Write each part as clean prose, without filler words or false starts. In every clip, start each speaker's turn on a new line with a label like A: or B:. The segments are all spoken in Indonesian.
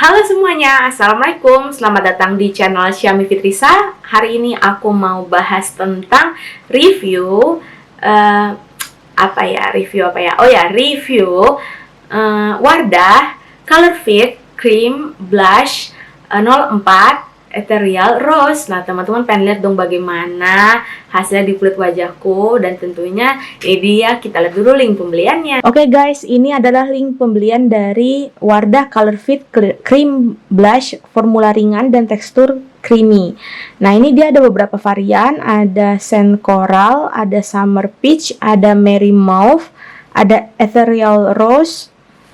A: Halo semuanya, Assalamualaikum. Selamat datang di channel Syami Fitrisa. Hari ini aku mau bahas tentang review review Wardah Color Fit Cream Blush 04 Ethereal Rose. Nah, teman-teman pengen lihat dong bagaimana hasilnya di kulit wajahku, dan tentunya ini dia, kita lihat dulu link pembeliannya. Oke guys, ini adalah link pembelian dari Wardah Color Fit Cream Blush, formula ringan dan tekstur creamy. Nah, ini dia ada beberapa varian, ada Sand Coral, ada Summer Peach, ada Merry Mauve, ada Ethereal Rose,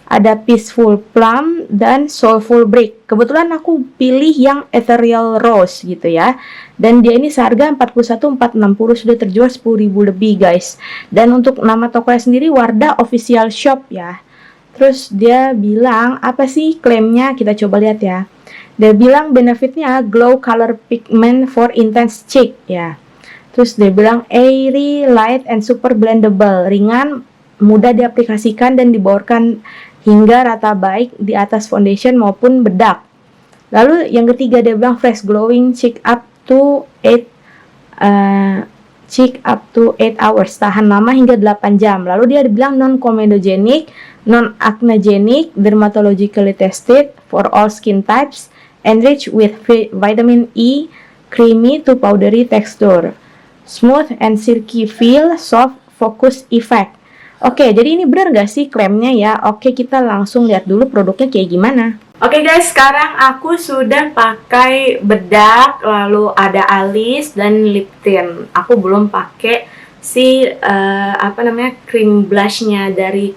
A: ada Peaceful Plum, dan Soulful Brick. Kebetulan aku pilih yang Ethereal Rose gitu ya. Dan dia ini seharga 41.460, sudah terjual 10.000 lebih guys. Dan untuk nama tokonya sendiri Wardah Official Shop ya. Terus dia bilang apa sih klaimnya, kita coba lihat ya. Dia bilang benefitnya glow color pigment for intense cheek ya. Terus dia bilang airy, light, and super blendable, ringan, mudah diaplikasikan dan dibaurkan hingga rata baik di atas foundation maupun bedak. Lalu yang ketiga dia bilang fresh glowing cheek up to 8 hours, tahan lama hingga 8 jam. Lalu dia bilang non comedogenic, non acnegenic, dermatologically tested for all skin types, enriched with vitamin E, creamy to powdery texture, smooth and silky feel, soft focus effect. Oke, jadi ini benar nggak sih klaimnya ya? Oke, kita langsung lihat dulu produknya kayak gimana. Oke guys, sekarang aku sudah pakai bedak, lalu ada alis dan lip tint. Aku belum pakai si cream blushnya dari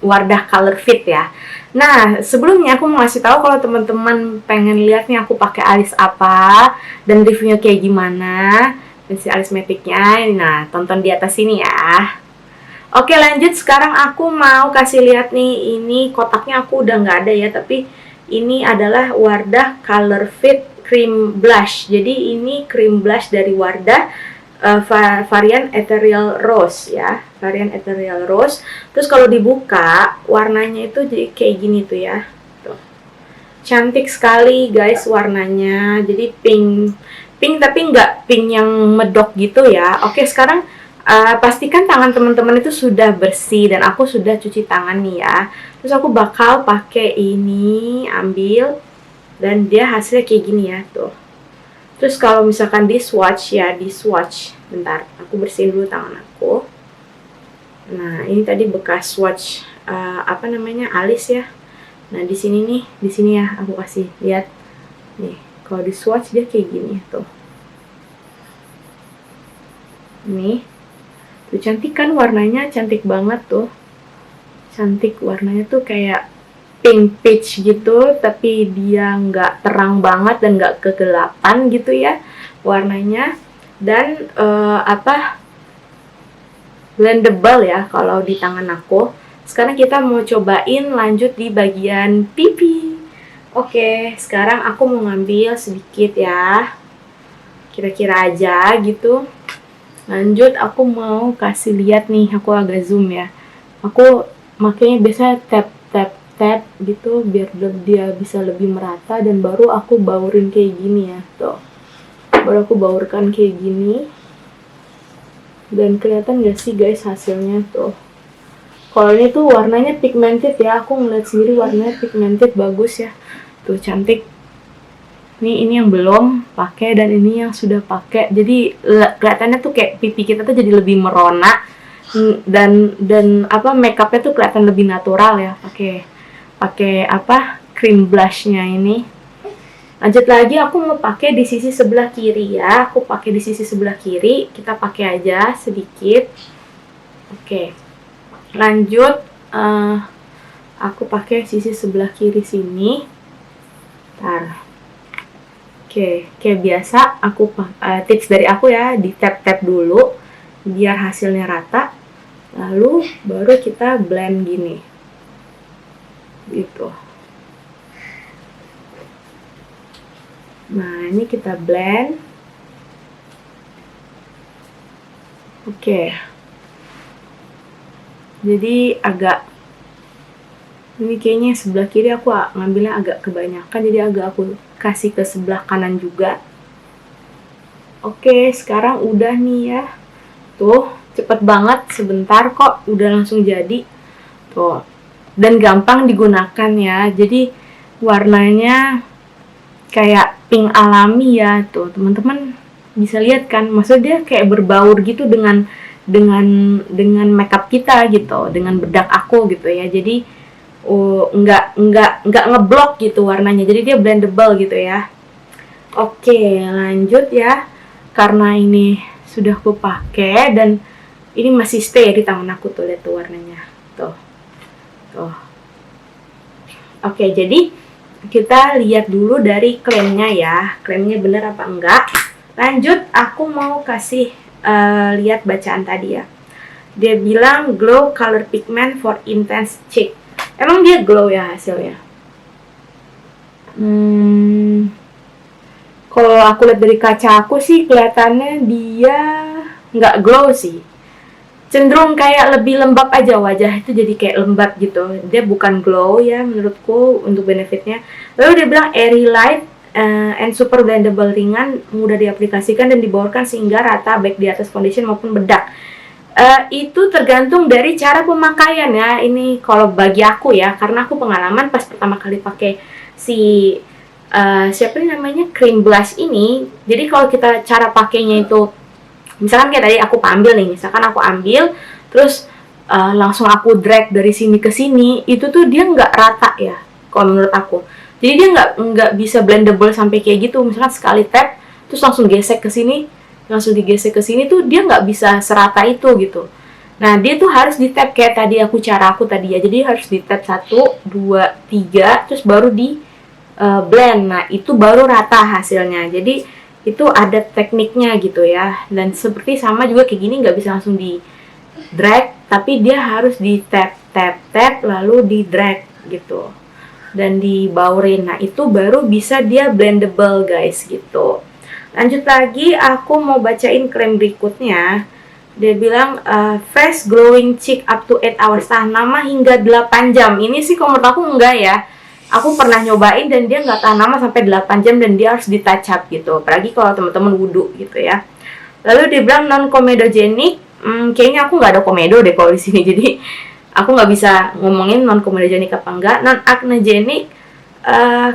A: Wardah Color Fit ya. Nah, sebelumnya aku mau ngasih tahu kalau teman-teman pengen lihat nih aku pakai alis apa dan reviewnya kayak gimana, dan si alis maticnya. Nah, tonton di atas sini ya. Oke, lanjut. Sekarang aku mau kasih lihat nih, ini kotaknya aku udah nggak ada ya, tapi ini adalah Wardah Color Fit Cream Blush. Jadi ini cream blush dari Wardah, varian Ethereal Rose ya, varian Ethereal Rose. Terus kalau dibuka warnanya itu jadi kayak gini tuh ya, tuh. Cantik sekali guys warnanya, jadi pink tapi nggak pink yang medok gitu ya. Oke, sekarang pastikan tangan teman-teman itu sudah bersih, dan aku sudah cuci tangan nih ya. Terus aku bakal pakai ini, ambil, dan dia hasilnya kayak gini ya tuh. Terus kalau misalkan di swatch ya, di swatch. Bentar, aku bersihin dulu tangan aku. Nah, ini tadi bekas swatch alis ya. Nah, di sini nih, di sini ya aku kasih lihat. Nih, kalau di swatch dia kayak gini tuh. Nih. Tuh, cantik kan warnanya, cantik banget tuh. Cantik warnanya tuh kayak pink peach gitu, tapi dia nggak terang banget dan nggak kegelapan gitu ya warnanya. Dan blendable ya kalau di tangan aku. Sekarang kita mau cobain lanjut di bagian pipi. Oke, sekarang aku mau ngambil sedikit ya, kira-kira aja gitu. Lanjut, aku mau kasih lihat nih, aku agak zoom ya. Aku makanya biasanya tap gitu biar dia bisa lebih merata, dan baru aku baurin kayak gini ya, tuh. Baru aku baurkan kayak gini. Dan kelihatan gak sih guys hasilnya tuh. Kalau ini tuh warnanya pigmented ya, aku ngeliat sendiri warnanya pigmented, bagus ya. Tuh, cantik. Ini yang belum pakai, dan ini yang sudah pakai. Jadi kelihatannya tuh kayak pipi kita tuh jadi lebih merona, dan makeupnya tuh kelihatan lebih natural ya. Pakai cream blushnya ini. Lanjut lagi, aku mau pakai di sisi sebelah kiri ya. Aku pakai di sisi sebelah kiri. Kita pakai aja sedikit. Oke. Lanjut, aku pakai sisi sebelah kiri sini. Ntar. Oke, kayak biasa aku tips dari aku ya, di tap dulu biar hasilnya rata, lalu baru kita blend gini gitu. Nah, ini kita blend. Oke, jadi agak Ini kayaknya sebelah kiri aku ngambilnya agak kebanyakan, jadi agak aku kasih ke sebelah kanan juga. Oke, sekarang udah nih ya. Tuh, cepet banget, sebentar kok udah langsung jadi. Tuh, dan gampang digunakan ya. Jadi warnanya kayak pink alami ya. Tuh, teman-teman bisa lihat kan, maksudnya dia kayak berbaur gitu dengan makeup kita gitu, dengan bedak aku gitu ya. Jadi nggak ngeblok gitu warnanya, jadi dia blendable gitu ya. Oke, lanjut ya. Karena ini sudah aku pakai dan ini masih stay di tangan aku tuh, lihat tuh warnanya. Tuh. Oke, jadi kita lihat dulu dari klaimnya ya. Klaimnya bener apa enggak. Lanjut, aku mau kasih lihat bacaan tadi ya. Dia bilang glow color pigment for intense cheek. Emang dia glow ya hasilnya? Kalau aku lihat dari kaca aku sih kelihatannya dia nggak glow sih. Cenderung kayak lebih lembab aja, wajah itu jadi kayak lembab gitu. Dia bukan glow ya menurutku untuk benefitnya. Lalu dia bilang airy light and super blendable, ringan, mudah diaplikasikan dan dibaurkan sehingga rata baik di atas foundation maupun bedak. Itu tergantung dari cara pemakaian ya. Ini kalau bagi aku ya, karena aku pengalaman pas pertama kali pakai si siapa namanya cream blush ini. Jadi kalau kita cara pakainya itu, misalkan kayak tadi aku ambil nih, misalkan aku ambil terus langsung aku drag dari sini ke sini, itu tuh dia nggak rata ya kalau menurut aku. Jadi dia nggak bisa blendable sampai kayak gitu. Misalkan sekali tap terus langsung gesek ke sini, langsung digesek ke sini tuh dia nggak bisa serata itu gitu. Nah, dia tuh harus di tap kayak tadi cara aku tadi ya. Jadi harus di tap 1, 2, 3 terus baru di blend. Nah, itu baru rata hasilnya. Jadi itu ada tekniknya gitu ya. Dan seperti sama juga kayak gini, nggak bisa langsung di drag, tapi dia harus di tap lalu di drag gitu dan dibaurin. Nah, itu baru bisa dia blendable guys gitu. Lanjut lagi, aku mau bacain klaim berikutnya. Dia bilang fresh glowing cheek up to 8 hours, tahan lama hingga 8 jam. Ini sih kalau menurut aku enggak ya. Aku pernah nyobain dan dia nggak tahan lama sampai 8 jam dan dia harus di touch up gitu. Apalagi kalau teman-teman wudhu gitu ya. Lalu dia bilang non comedogenic. Kayaknya aku nggak ada komedo deh kalau di sini. Jadi aku nggak bisa ngomongin non comedogenic apa enggak. Non acnegenic.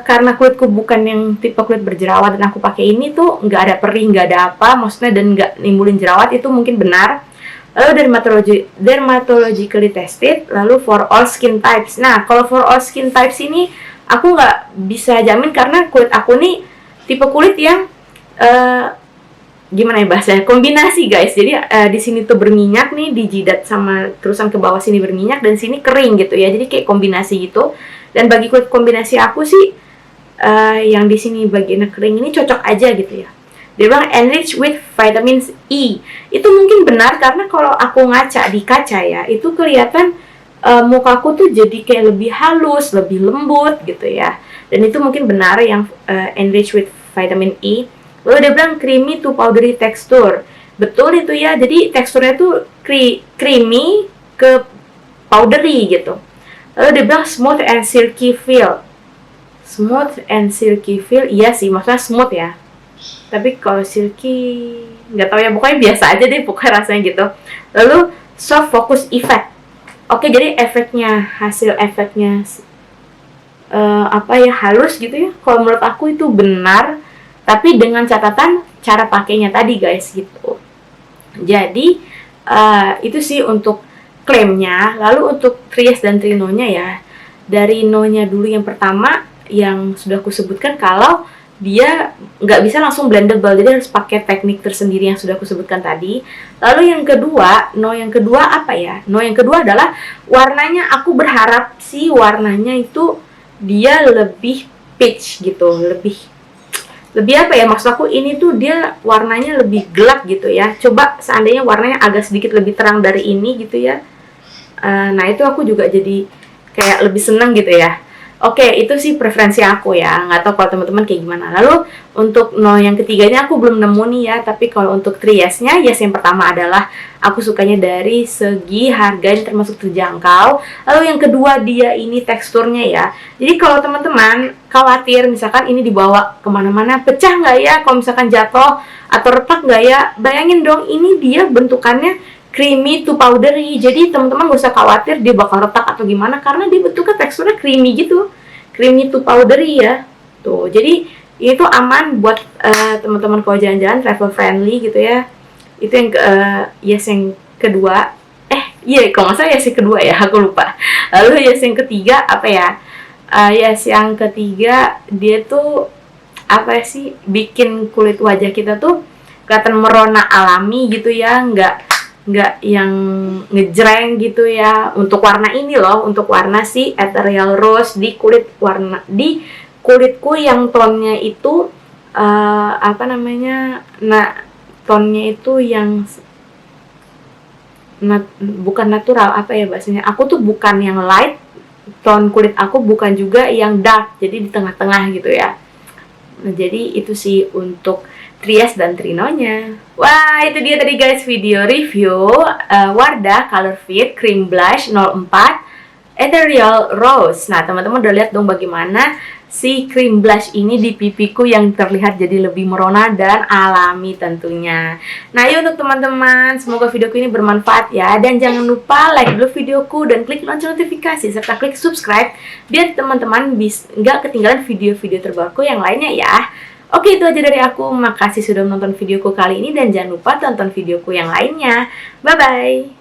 A: Karena kulitku bukan yang tipe kulit berjerawat dan aku pakai ini tuh nggak ada perih, nggak ada apa, maksudnya, dan nggak nimbulin jerawat, itu mungkin benar. Lalu dermatologically tested, lalu for all skin types. Nah, kalau for all skin types ini aku nggak bisa jamin karena kulit aku nih tipe kulit yang gimana ya bahasanya, kombinasi guys. Jadi di sini tuh berminyak nih di jidat sama terusan ke bawah sini berminyak dan sini kering gitu ya. Jadi kayak kombinasi gitu. Dan bagi kulit kombinasi aku sih yang di sini bagian kering ini cocok aja gitu ya. Dia bilang enrich with vitamin E. Itu mungkin benar karena kalau aku ngaca di kaca ya, itu kelihatan mukaku tuh jadi kayak lebih halus, lebih lembut gitu ya. Dan itu mungkin benar yang enrich with vitamin E. Lalu dia bilang creamy to powdery texture. Betul itu ya. Jadi teksturnya tuh creamy ke powdery gitu. Lalu dia bilang smooth and silky feel. Smooth and silky feel, iya sih, maksudnya smooth ya. Tapi kalau silky, nggak tahu ya, pokoknya biasa aja deh, pokoknya rasanya gitu. Lalu soft focus effect. Oke, jadi hasil efeknya halus gitu ya. Kalau menurut aku itu benar, tapi dengan catatan cara pakainya tadi guys gitu. Jadi itu sih untuk klaimnya. Lalu untuk Tries dan Trinonya ya, dari No-nya dulu yang pertama yang sudah aku sebutkan kalau dia nggak bisa langsung blendable, jadi harus pakai teknik tersendiri yang sudah aku sebutkan tadi. Lalu yang kedua, No yang kedua apa ya? No yang kedua adalah warnanya, aku berharap sih warnanya itu dia lebih peach gitu, lebih apa ya, maksud aku ini tuh dia warnanya lebih gelap gitu ya. Coba seandainya warnanya agak sedikit lebih terang dari ini gitu ya. Nah itu aku juga jadi kayak lebih seneng gitu ya. Oke, itu sih preferensi aku ya. Nggak tahu kalau teman-teman kayak gimana. Lalu untuk no yang ketiganya aku belum nemu nih ya. Tapi kalau untuk 3 yes yang pertama adalah aku sukanya dari segi harga yang termasuk terjangkau. Lalu yang kedua dia ini teksturnya ya. Jadi kalau teman-teman khawatir misalkan ini dibawa kemana-mana pecah nggak ya? Kalau misalkan jatuh atau retak nggak ya? Bayangin dong ini dia bentukannya creamy to powdery, jadi teman-teman gak usah khawatir dia bakal retak atau gimana karena dia bentuknya teksturnya creamy gitu, creamy to powdery ya tuh. Jadi itu aman buat teman-teman kalau jalan-jalan, travel friendly gitu ya. Itu yang yes yang kedua, iya kalau nggak salah yes yang kedua ya, aku lupa. Lalu yes yang ketiga apa ya, yes yang ketiga dia tuh apa sih, bikin kulit wajah kita tuh kelihatan merona alami gitu ya, nggak yang ngejreng gitu ya. Untuk warna ini loh, untuk warna si ethereal rose di kulitku yang tonnya itu apa namanya, nah tonnya itu yang bukan natural, apa ya bahasanya, aku tuh bukan yang light, tone kulit aku bukan juga yang dark, jadi di tengah-tengah gitu ya. Nah, jadi itu sih untuk Trias dan Trinonya. Wah, itu dia tadi guys video review Wardah Color Fit Cream Blush 04 Ethereal Rose. Nah, teman-teman udah lihat dong bagaimana si cream blush ini di pipiku yang terlihat jadi lebih merona dan alami tentunya. Nah, yuk untuk teman-teman, semoga videoku ini bermanfaat ya. Dan jangan lupa like dulu videoku dan klik lonceng notifikasi serta klik subscribe biar teman-teman nggak ketinggalan video-video terbaruku yang lainnya ya. Oke, itu aja dari aku. Makasih sudah menonton videoku kali ini dan jangan lupa tonton videoku yang lainnya. Bye-bye!